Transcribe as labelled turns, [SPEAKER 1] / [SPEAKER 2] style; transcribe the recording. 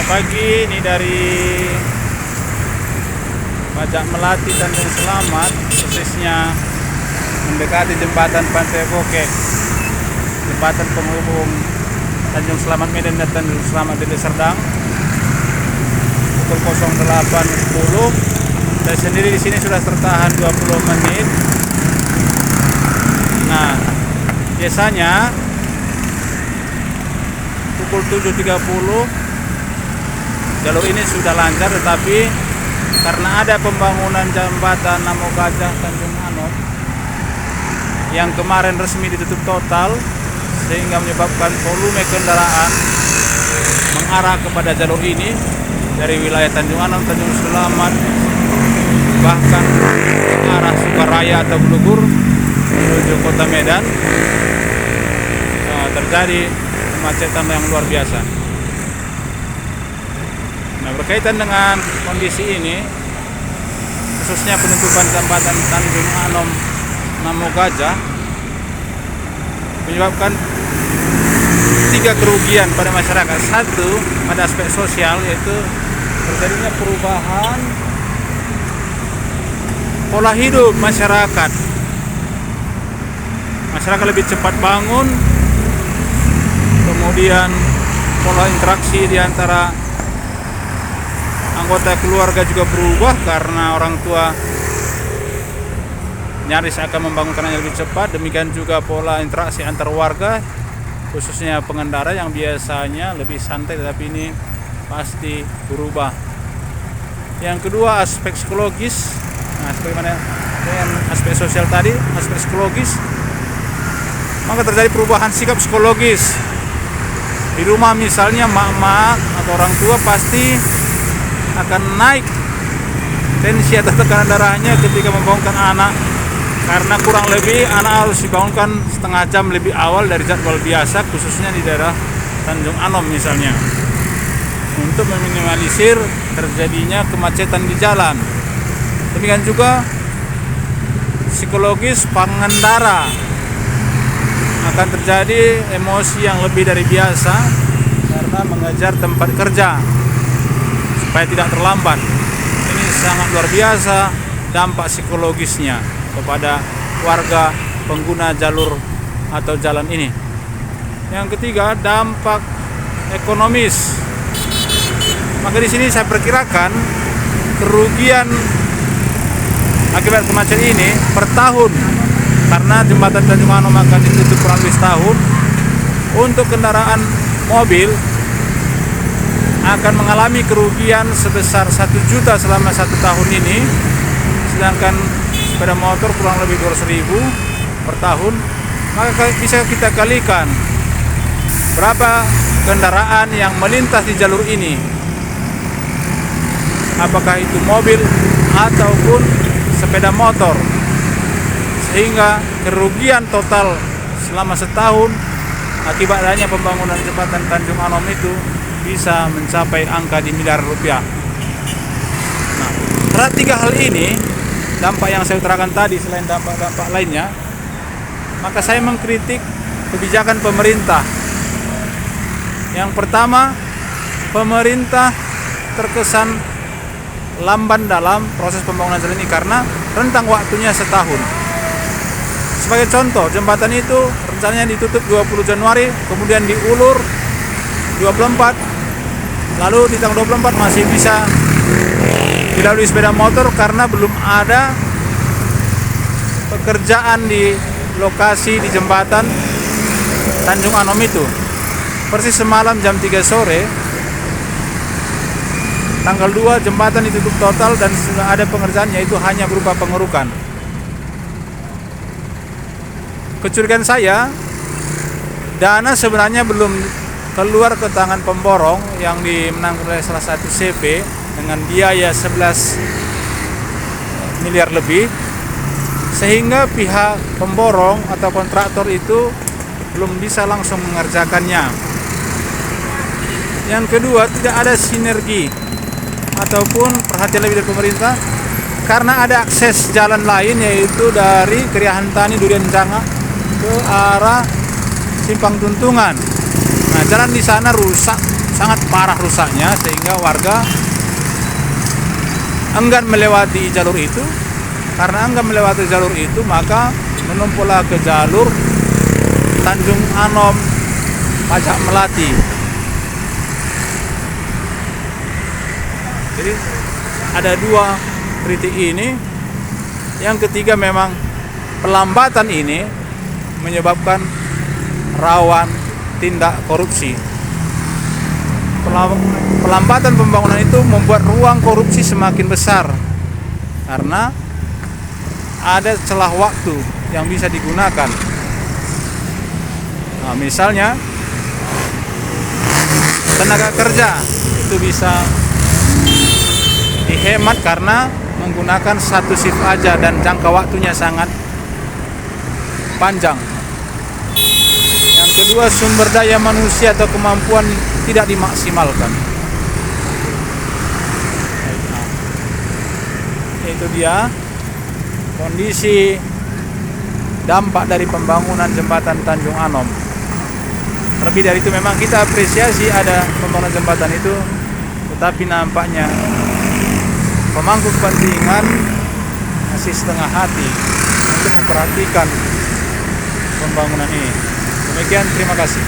[SPEAKER 1] pagi ini dari Pajak Melati Tanjung Selamat, persisnya mendekati jembatan Pantai Bokek, jembatan penghubung Tanjung Selamat Medan dan Tanjung Selamat Deli Serdang. Pukul 08.10. Saya sendiri di sini sudah tertahan 20 menit. Nah, biasanya pukul 7.30 jalur ini sudah lancar, tetapi karena ada pembangunan jembatan Namo Gajah Tanjung Anom yang kemarin resmi ditutup total, sehingga menyebabkan volume kendaraan mengarah kepada jalur ini dari wilayah Tanjung Anom, Tanjung Selamat, bahkan ke arah Sukaraya atau Bulugur menuju kota Medan. Terjadi kemacetan yang luar biasa. Nah, berkaitan dengan kondisi ini, khususnya penutupan jembatan Tanjung Anom Namo Gajah, menyebabkan 3 kerugian pada masyarakat. Satu, pada aspek sosial, yaitu terjadinya perubahan pola hidup masyarakat. Masyarakat lebih cepat bangun, kemudian pola interaksi di antara anggota keluarga juga berubah karena orang tua nyaris akan membangunkannya lebih cepat. Demikian juga pola interaksi antar warga, khususnya pengendara yang biasanya lebih santai, tetapi ini pasti berubah. Yang kedua, aspek psikologis. Nah, sebagaimana dengan aspek sosial tadi, aspek psikologis, maka terjadi perubahan sikap psikologis. Di rumah misalnya mak-mak atau orang tua pasti akan naik tensi atau tekanan darahnya ketika membangunkan anak, karena kurang lebih anak harus dibangunkan setengah jam lebih awal dari jadwal biasa, khususnya di daerah Tanjung Anom misalnya, untuk meminimalisir terjadinya kemacetan di jalan. Demikian juga psikologis pengendara, akan terjadi emosi yang lebih dari biasa karena mengejar tempat kerja supaya tidak terlambat. Ini sangat luar biasa dampak psikologisnya kepada warga pengguna jalur atau jalan ini. Yang ketiga, dampak ekonomis. Maka di sini saya perkirakan kerugian akibat kemacetan ini per tahun, karena jembatan Tanjung Anom akan ditutup kurang lebih setahun, untuk kendaraan mobil akan mengalami kerugian sebesar 1 juta selama 1 tahun ini, sedangkan sepeda motor kurang lebih 200.000 per tahun. Maka bisa kita kalikan berapa kendaraan yang melintas di jalur ini, apakah itu mobil ataupun sepeda motor, sehingga kerugian total selama setahun akibat adanya pembangunan jembatan Tanjung Anom itu bisa mencapai angka di miliar rupiah. Nah, terhadap 3 hal ini, dampak yang saya utarakan tadi, selain dampak-dampak lainnya, maka saya mengkritik kebijakan pemerintah. Yang pertama, pemerintah terkesan lamban dalam proses pembangunan jalan ini karena rentang waktunya setahun. Sebagai contoh, jembatan itu rencananya ditutup 20 Januari, kemudian diulur 24, lalu di tanggal 24 masih bisa dilalui sepeda motor karena belum ada pekerjaan di lokasi di jembatan Tanjung Anom itu. Persis semalam jam 3 sore, tanggal 2 jembatan ditutup total dan sudah ada pengerjaan, yaitu hanya berupa pengerukan. Kecurigaan saya, dana sebenarnya belum keluar ke tangan pemborong yang dimenangkan oleh salah satu CV dengan biaya 11 miliar lebih, sehingga pihak pemborong atau kontraktor itu belum bisa langsung mengerjakannya. Yang kedua, tidak ada sinergi ataupun perhatian lebih dari pemerintah karena ada akses jalan lain, yaitu dari Keriahan Tani Durian Jangga ke arah Simpang Tuntungan. Nah, jalan di sana rusak sangat parah rusaknya sehingga warga enggan melewati jalur itu. Karena enggan melewati jalur itu, maka menumpuklah ke jalur Tanjung Anom Pajak Melati. Jadi ada dua titik ini. Yang ketiga, memang pelambatan ini menyebabkan rawan tindak korupsi. Pelambatan pembangunan itu membuat ruang korupsi semakin besar karena ada celah waktu yang bisa digunakan. Nah, misalnya tenaga kerja itu bisa dihemat karena menggunakan satu shift aja dan jangka waktunya sangat panjang. Yang kedua, sumber daya manusia atau kemampuan tidak dimaksimalkan. Itu dia kondisi dampak dari pembangunan jembatan Tanjung Anom. Lebih dari itu, memang kita apresiasi ada pembangunan jembatan itu, tetapi nampaknya pemangku kepentingan masih setengah hati untuk memperhatikan pembangunan ini. Demikian, terima kasih.